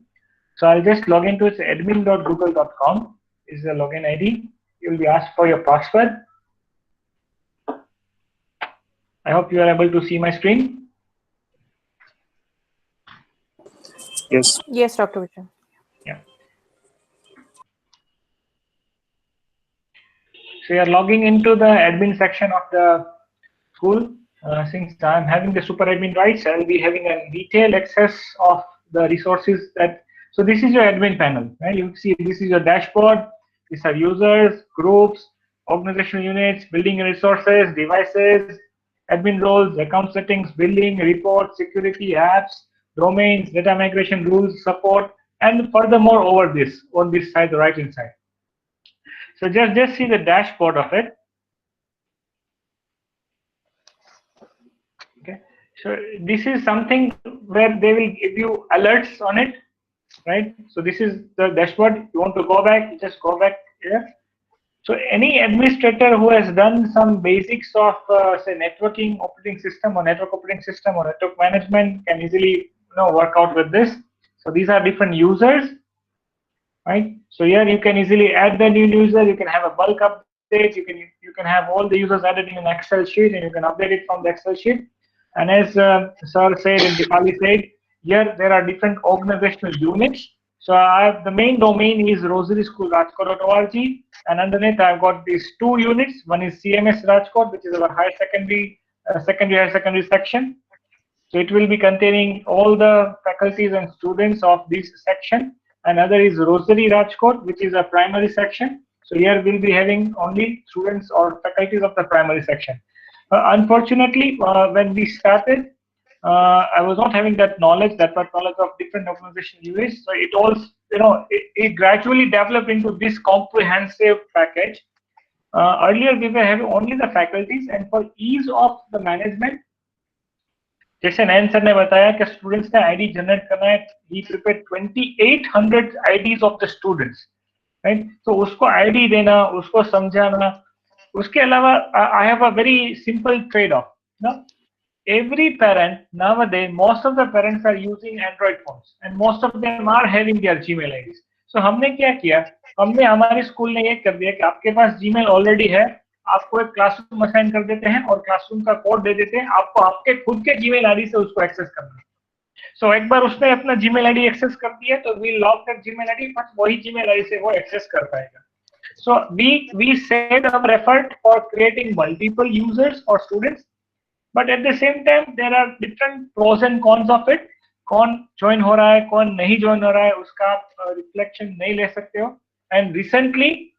So I'll just log into its admin.google.com is the login ID. You'll be asked for your password. I hope you are able to see my screen.
Yes.
Yes, Dr. Vijay.
Yeah. So you're logging into the admin section of the school. Since I'm having the super admin rights, I'll be having a detailed access of the resources that. So this is your admin panel, right? You see this is your dashboard. These are users, groups, organizational units, building resources, devices, admin roles, account settings, billing, reports, security, apps, domains, data migration rules, support, and furthermore over this on this side, the right hand side. So just see the dashboard of it. Okay, so this is something where they will give you alerts on it, right? So this is the dashboard. You want to go back, you just go back here. So any administrator who has done some basics of say networking operating system or network operating system or network management can easily work out with this. So these are different users, right? So here you can easily add the new user. You can have a bulk update. You can have all the users added in an Excel sheet, and you can update it from the Excel sheet. And as Sir said and Dipali said, here there are different organizational units. So I have the main domain is rosarySchool.rajkot.org, and underneath I've got these two units. One is CMS Rajkot, which is our higher secondary higher secondary section. So it will be containing all the faculties and students of this section. Another is Rosary Rajkot, which is a primary section. So here we'll be having only students or faculties of the primary section. Unfortunately, when we started, I was not having that knowledge, that much knowledge of different organizational units. So it all, it gradually developed into this comprehensive package. Earlier we were having only the faculties, and for ease of the management, जैसे नयन sir ने बताया कि students का ID generate करना है, he prepared 2800 IDs of the students, right? So उसको ID देना, उसको समझाना, उसके अलावा I have a very simple trade-off. Every parent nowadays, most of the parents are using Android phones, and most of them are having their Gmail IDs. So हमने क्या किया? हमने हमारे स्कूल ने ये कर दिया कि आपके पास Gmail ऑलरेडी है, आपको एक क्लासरूम असाइन कर देते हैं और क्लासरूम का कोड दे देते हैं, आपको आपके खुद के जीमेल आईडी से उसको एक्सेस करना है. सो एक बार उसने अपना जीमेल आईडी एक्सेस कर दिया तो we lock that Gmail ID, बस वही जीमेल आईडी से वो एक्सेस कर पाएगा. So we said our effort for creating multiple users और students, but at the same time there are different pros and cons of it. कौन join हो रहा है, कौन नहीं ज्वाइन हो रहा है, उसका आप रिफ्लेक्शन नहीं ले सकते हो. And recently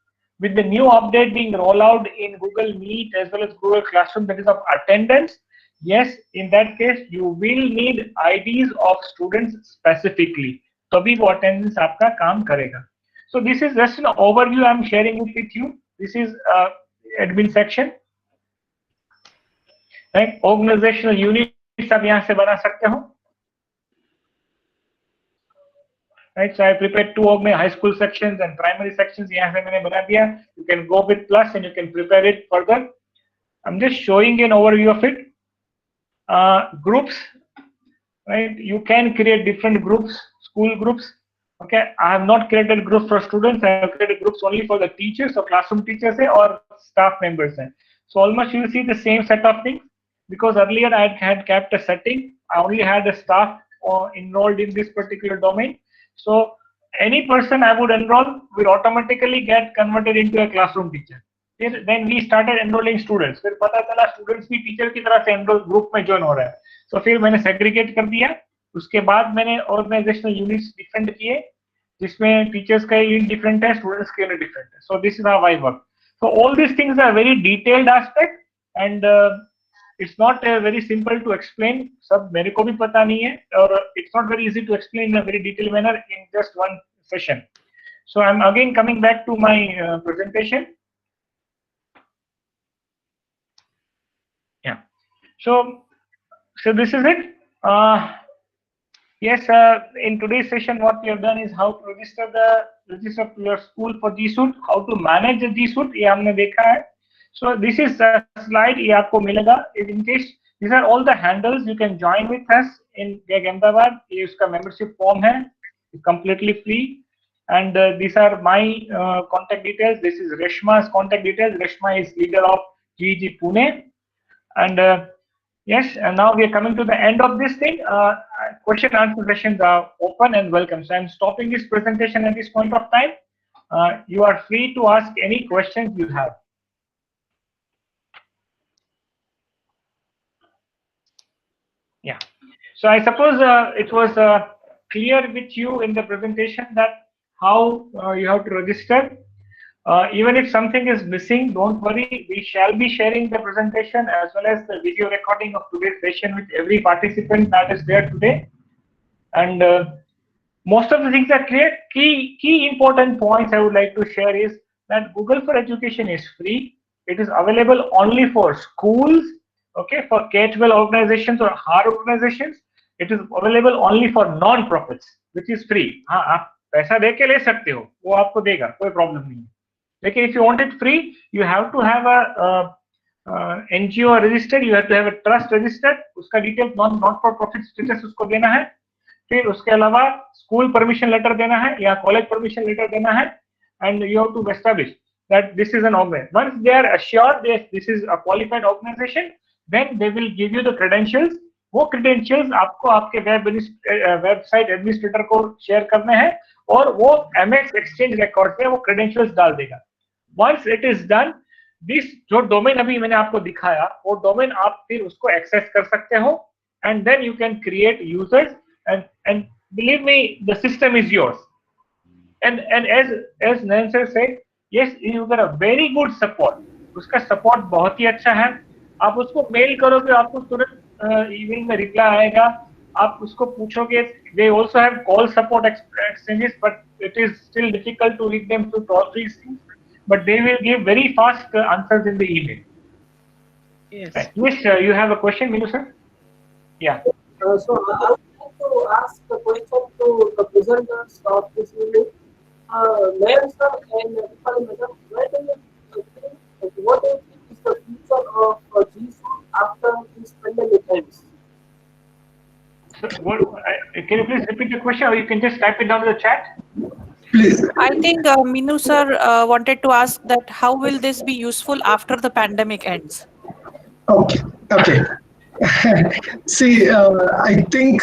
with the new update being rolled out in Google Meet as well as Google Classroom, that is of attendance, yes, in that case you will need IDs of students specifically. तभी वो attendance आपका काम करेगा. So this is just an overview I'm sharing it with you. This is admin section, right? Organizational units आप यहाँ से बना सकते हो. Right, so I prepared two high school sections and primary sections. यहाँ से मैंने बना दिया. You can go with plus and you can prepare it further. I'm just showing an overview of it. Groups, right? You can create different groups, school groups. Okay, I have not created groups for students. I have created groups only for the teachers or classroom teachers or staff members. So almost you will see the same set of things, because earlier I had kept a setting. I only had a staff enrolled in this particular domain. So any person I would enroll will automatically get converted into a classroom teacher. Then we started enrolling students. फिर पता चला students भी teacher की तरह से enroll group में join हो रहा है. So फिर मैंने segregate कर दिया. उसके बाद मैंने organizational units different किए, जिसमें teachers का unit different है, students का unit different है. So this is how I work. So all these things are very detailed aspect, and it's not very simple to explain. सब मेरे को भी पता नहीं है, और it's not very easy to explain in a very detailed manner in just one session. So I'm again coming back to my presentation. Yeah. So this is it. Yes, in today's session, what we have done is how to register your school for G Suite, how to manage the G Suite. ये हमने देखा है. So this is a slide. ये आपको मिलेगा. In case these are all the handles, you can join with us in GEG Ahmedabad. ये उसका membership form है, completely free. And these are my contact details. This is Reshma's contact details. Reshma is leader of GEG Pune. And yes, and now we are coming to the end of this thing. Question and answer sessions are open and welcome. So I'm stopping this presentation at this point of time. You are free to ask any questions you have. Yeah. So I suppose it was clear with you in the presentation that how you have to register. Even if something is missing, don't worry. We shall be sharing the presentation as well as the video recording of today's session with every participant that is there today. And most of the things are clear. Key important points I would like to share is that Google for Education is free. It is available only for schools, okay, for K-12 organizations or higher organizations. It is available only for non-profits, which is free. हाँ, आप पैसा दे के ले सकते हो, वो आपको देगा, कोई प्रॉब्लम नहीं है. लेकिन if you want it free, you have to have a NGO registered, you have to have a trust registered. उसका detail not for profit status उसको देना है. फिर उसके अलावा स्कूल परमिशन लेटर देना है या कॉलेज परमिशन लेटर देना है. And you have to establish that this is an organization. Once they are assured that this is a qualified organization, then they will give you the credentials. वो credentials आपको आपके website administrator को share करने हैं और वो MX exchange record पे वो credentials डाल देगा. Once it is done, this जो डोमेन अभी मैंने आपको दिखाया, वो डोमेन आप फिर उसको एक्सेस कर सकते हो, and then you can create users, and believe me, the system is yours. And as Nayan sir said, yes, you got a very good support. उसका support बहुत ही अच्छा है. आप उसको मेल करोगे, आपको तुरंत ईमेल में रिप्लाई आएगा. आप उसको पूछोगे. They also have call support exchanges, but it is still difficult to read them through toll-free things. But they will give very fast answers in the email.
Yes.
Right. Yes, you have a question, Minu sir? Yeah.
So I would like to ask a question to the presenters of this evening. Nayan sir and Deepali madam, what do you think is the future of G Suite after this pandemic ends?
So, can you please repeat the question, or you can just type it down in the chat?
Please.
I think Minu sir wanted to ask that how will this be useful after the pandemic ends?
Okay. See, I think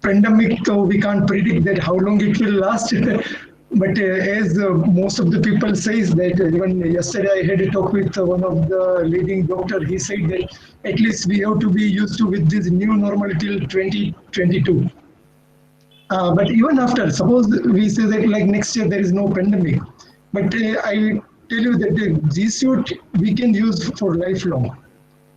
pandemic, though we can't predict that how long it will last. But as most of the people says that even yesterday I had a talk with one of the leading doctor. He said that at least we have to be used to with this new normal till 2022. But even after, suppose we say that like next year there is no pandemic, but I tell you that the G Suite we can use for lifelong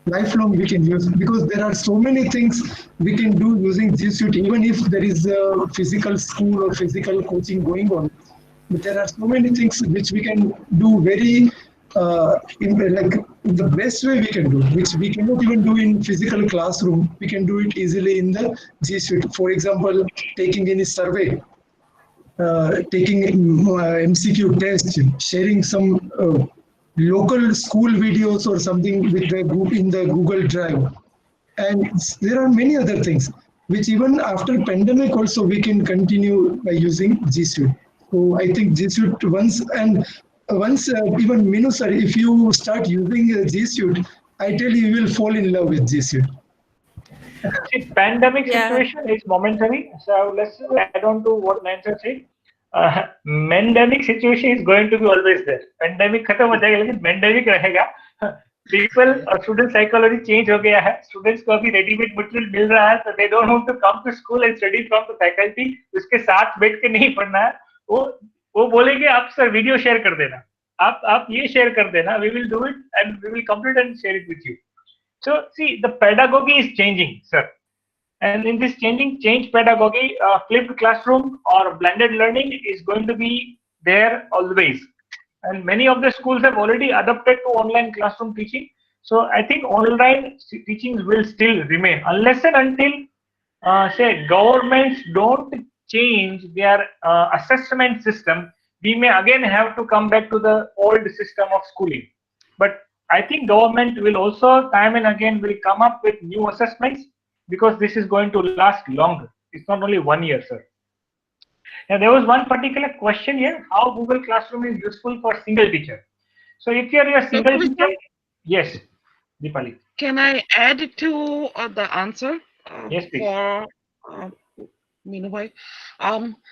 we can use, because there are so many things we can do using G Suite, even if there is a physical school or physical coaching going on. But there are so many things which we can do very in the best way we can do, which we cannot even do in physical classroom. We can do it easily in the G Suite. For example, taking any survey, taking MCQ test, sharing some local school videos or something with the group in the Google Drive. And there are many other things which even after pandemic also we can continue by using G Suite. So I think G Suite once even Minu sir, if you start using G Suite, I tell you, you will fall in love with G Suite.
See, pandemic
Yeah.
situation is momentary. So let's add on to what Nayan said. Pandemic situation is going to be always there. Pandemic खत्म हो जाएगा, लेकिन pandemic रहेगा. People और student psychology change हो गया है. Students को अभी ready-made material मिल रहा है, so they don't want to come to school and study from the faculty. उसके साथ बैठ के नहीं पढ़ना है. वो बोलेंगे आप सर वीडियो शेयर कर देना. आप ये शेयर कर देना. We will do it and we will complete and share it with you. So see, the pedagogy is changing, sir. And in this change pedagogy, flipped classroom or blended learning is going to be there always. And many of the schools have already adopted to online classroom teaching. So I think online teachings will still remain unless and until say governments don't change their assessment system. We may again have to come back to the old system of schooling. But I think government will also time and again will come up with new assessments because this is going to last longer. It's not only 1 year, sir. Now, there was one particular question here, how Google Classroom is useful for single teacher. So if you're a single teacher, yes, Deepali.
Can I add to the answer
Yes, please.
for Meenubhai?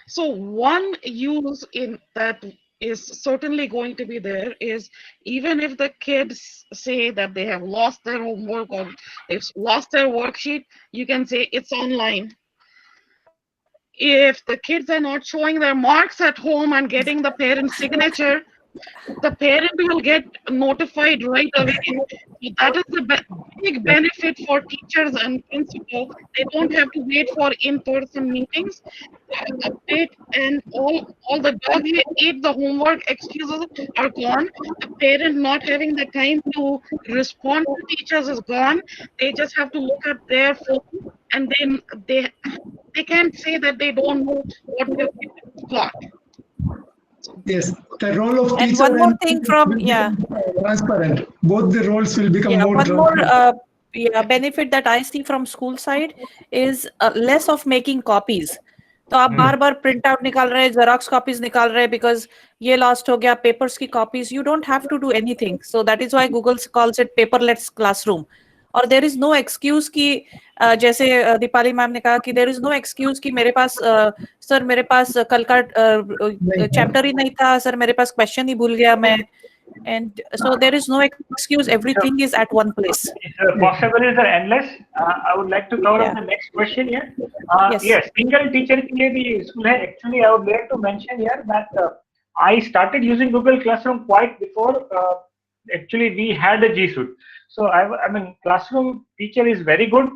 So one use in that is certainly going to be there is even if the kids say that they have lost their homework or they've lost their worksheet, you can say it's online. If the kids are not showing their marks at home and getting the parent's signature, the parent will get notified right away. So that is the big benefit for teachers and principals. They don't have to wait for in-person meetings. Update and all the dog ate the homework excuses are gone. The parent not having the time to respond to teachers is gone. They just have to look at their phone and then they can't say that they don't know what their got.
Yes, the role of
And
teacher
one more thing from
transparent. Both the roles will become more
one
transparent.
more benefit that I see from school side is less of making copies. तो आप बार बार print out निकाल रहे हैं, xerox copies निकाल रहे हैं because ये lost हो गया, पेपर्स की copies, you don't have to do anything. So that is why Google calls it paperless classroom. और देयर इज नो एक्सक्यूज कि जैसे दीपाली मैम ने कहा कि देयर इज नो एक्सक्यूज कि मेरे पास सर मेरे पास कल का चैप्टर ही नहीं था, सर मेरे पास क्वेश्चन ही भूल गया मैं. And so there is no excuse, everything is at one place.
Possibilities are endless. I would like to cover up the next question here. Yes, single teacher के लिए भी useful है. Actually, I would like to mention here that I started using Google Classroom quite before actually we had a G Suite. So I mean Classroom teacher is very good.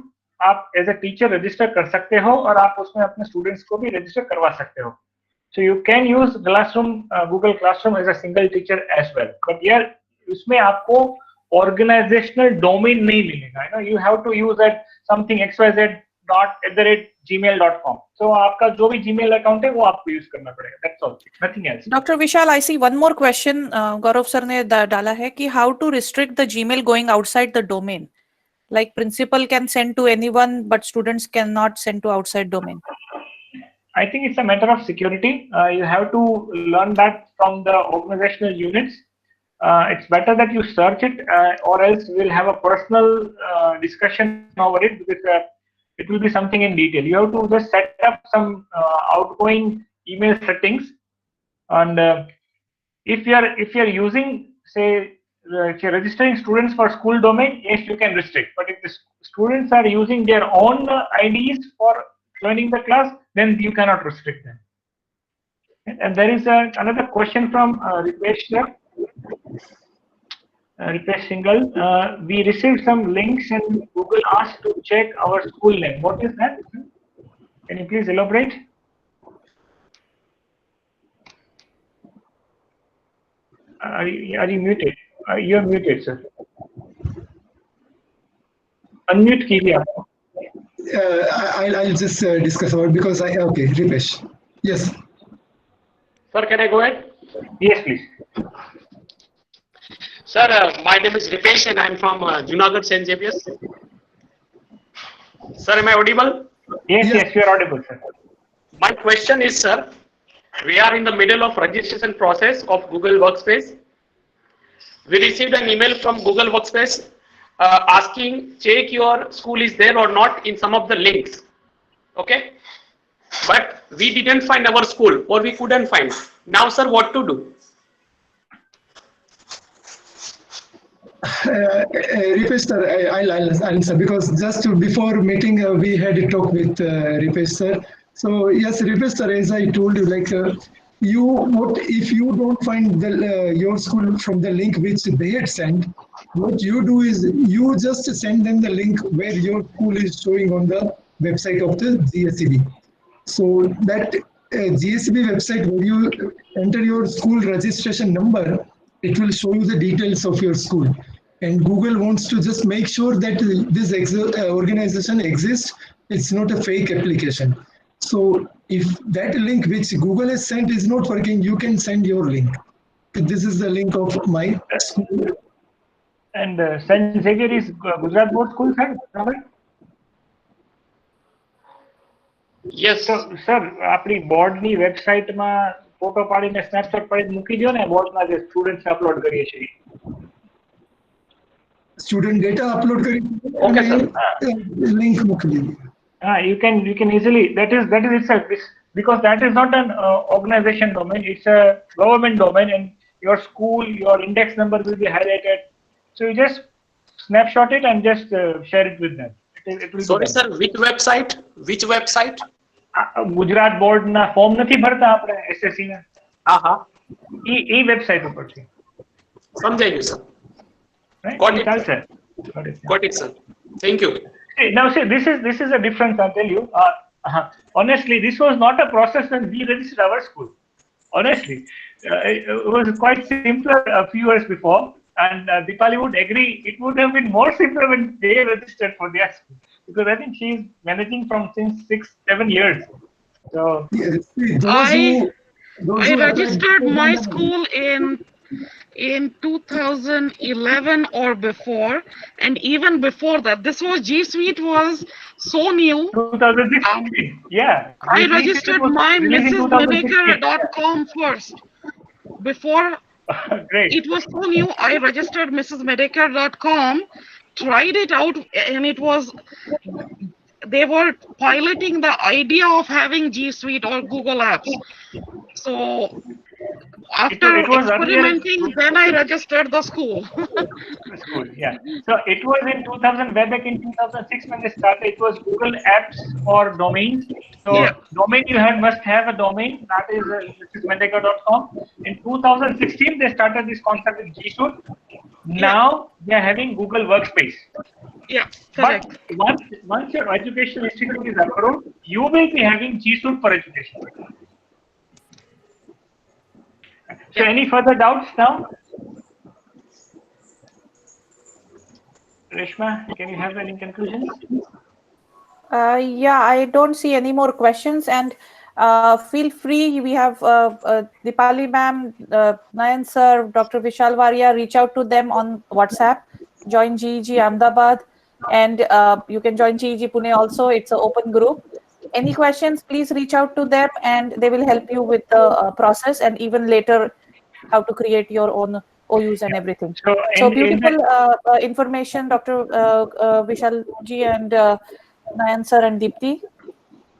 आप as a teacher register कर सकते हो और आप उसमें अपने students को भी register करवा सकते हो. So you can use Classroom, Google Classroom as a single teacher as well. But here, उसमें आपको organizational domain नहीं मिलेगा. You have to use at something xyz.gmail.com. So आपका जो भी Gmail account है वो आपको use करना पड़ेगा. That's all. Nothing else.
Dr. Vishal, I see one more question. Gaurav sir ने डाला है कि how to restrict the Gmail going outside the domain. Like principal can send to anyone, but students cannot send to outside domain.
I think it's a matter of security. You have to learn that from the organizational units. It's better that you search it, or else we'll have a personal discussion over it because it will be something in detail. You have to just set up some outgoing email settings, and if you're using, say, if you're registering students for school domain, yes, you can restrict. But if the students are using their own IDs for joining the class, then you cannot restrict them. And there is another question from Ripesh sir. Ripesh Singhal. We received some links and Google asked to check our school name. What is that? Can you please elaborate? Are you muted? You are muted, sir. Unmute कीजिए आप.
I'll just discuss about because okay, Ripesh. Yes.
Sir, can I go ahead?
Yes, please.
Sir, my name is Ripesh and I'm from Junagadh, St. Xavier's. Sir, am I audible?
Yes, you are audible, sir.
My question is, sir, we are in the middle of registration process of Google Workspace. We received an email from Google Workspace asking check your school is there or not in some of the links. Okay, but we didn't find our school or we couldn't find. Now, sir, what to do?
Ripesh sir, I'll answer because just before meeting we had a talk with Ripesh sir. So yes, Ripesh sir, as I told you, like if you don't find your school from the link which they had sent, what you do is you just send them the link where your school is showing on the website of the GSEB. So that GSEB website where you enter your school registration number, it will show you the details of your school. And Google wants to just make sure that this organization exists. It's not a fake application. So if that link which Google has sent is not working, you can send your link. This is the link of my school.
And St. Xavier is Gujarat board school, sir? Robert?
Yes.
So, sir, આપણી બોર્ડની વેબસાઇટમાં photo પાડીને snapshot પાડીને મૂકી દો ને બોર્ડના જે students upload કરીએ છીએ.
Student data upload કરી
Okay, sir.
link મૂકી દીધી.
You can easily, that is itself, because that is not an organization domain, it's a government domain, and your school, your index number will be highlighted. So you just snapshot it and just share it with them. It will
Sorry, sir, which website? Which website?
Gujarat board ના form નથી ભરતા આપણે SSC ના
Aha.
ઈ website ઉપર છે.
સમજાઈ ગયું, sir.
Right?
Got it.
ચાલશે.
Got it, sir. Thank you.
Now see, this is a difference, I'll tell you. Honestly, this was not a process when we registered our school. Honestly, it was quite simpler a few years before, and Deepali would agree it would have been more simpler when they registered for their school, because I think she is managing from since 6-7 years. So
I registered my school in 2011 or before, and even before that, this was G Suite was so new.
2016, yeah.
I registered my mrsmedaker.com first. Before
Great.
it was so new, I registered mrsmedaker.com, tried it out, and it was, they were piloting the idea of having G Suite or Google Apps. So after
it was
experimenting, then I registered the school.
School, yeah. So it was in 2000, way back in 2006 when they started. It was Google Apps for domains. So domain you must have a domain, that is mrsmedaker.com. In 2016 they started this concept with G Suite. Now they are having Google Workspace.
Yeah, correct.
But once your educational institute is approved, you will be having G Suite for education. So any further doubts now? Reshma, can you have any conclusions?
Yeah, I don't see any more questions, and feel free. We have Deepali ma'am, Nayan sir, Dr. Vishal Varia. Reach out to them on WhatsApp. Join GEG Ahmedabad, and you can join GEG Pune also. It's an open group. Any questions, please reach out to them, and they will help you with the process, and even later how to create your own OUs and everything. So beautiful information, Dr. Vishal ji and Nayan sir and Deepti.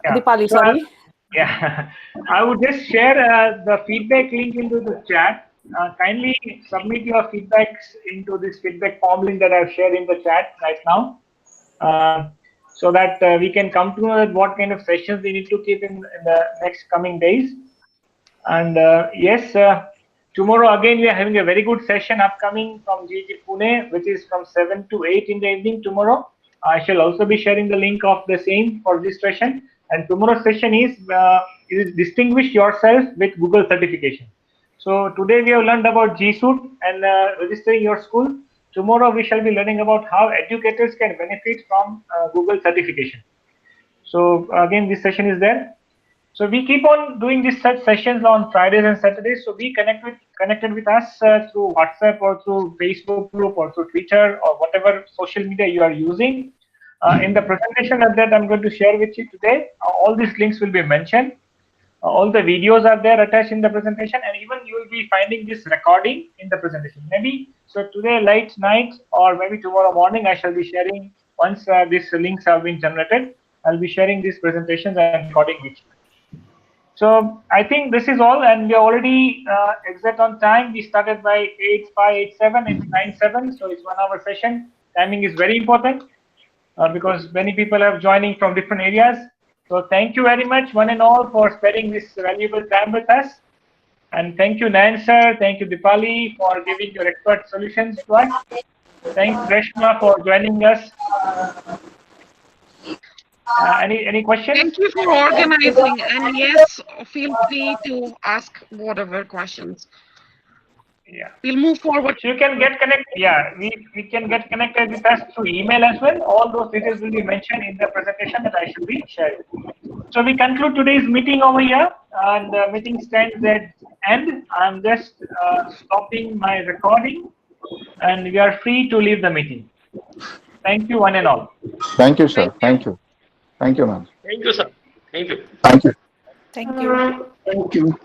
Yeah.
Deepali,
So
sorry.
I would just share the feedback link into the chat. Kindly submit your feedbacks into this feedback form link that I've shared in the chat right now, so that we can come to know what kind of sessions we need to keep in the next coming days. And yes, tomorrow again we are having a very good session upcoming from GEG Pune, which is from 7 to 8 in the evening tomorrow. I shall also be sharing the link of the same for registration. And tomorrow's session is distinguish yourself with Google certification. So today we have learned about G Suite and registering your school. Tomorrow we shall be learning about how educators can benefit from Google certification. So again, this session is there. So we keep on doing these such sessions on Fridays and Saturdays. So be connected with us through WhatsApp or through Facebook group or through Twitter or whatever social media you are using. In the presentation that I'm going to share with you today, all these links will be mentioned. All the videos are there attached in the presentation, and even you will be finding this recording in the presentation. Maybe so today late night or maybe tomorrow morning I shall be sharing, once these links have been generated, I'll be sharing these presentations and recording with you. So I think this is all, and we are already exact on time. We started by 8:07, it's 9:07, so it's 1 hour session. Timing is very important because many people are joining from different areas. So thank you very much, one and all, for spending this valuable time with us. And thank you, Nayan sir, thank you, Deepali, for giving your expert solutions to us. Thanks, Reshma, for joining us. Any questions?
Thank you for organizing. And yes, feel free to ask whatever questions.
Yeah.
We'll move forward.
So you can get connected. Yeah, we can get connected with us through email as well. All those details will be mentioned in the presentation that I should be sharing. So we conclude today's meeting over here, and the meeting stands at end. I'm just stopping my recording, and we are free to leave the meeting. Thank you, one and all.
Thank you, sir. Thank you. Thank you, ma'am.
Thank you, sir. Thank you.
Thank you.
Thank you.
Thank you.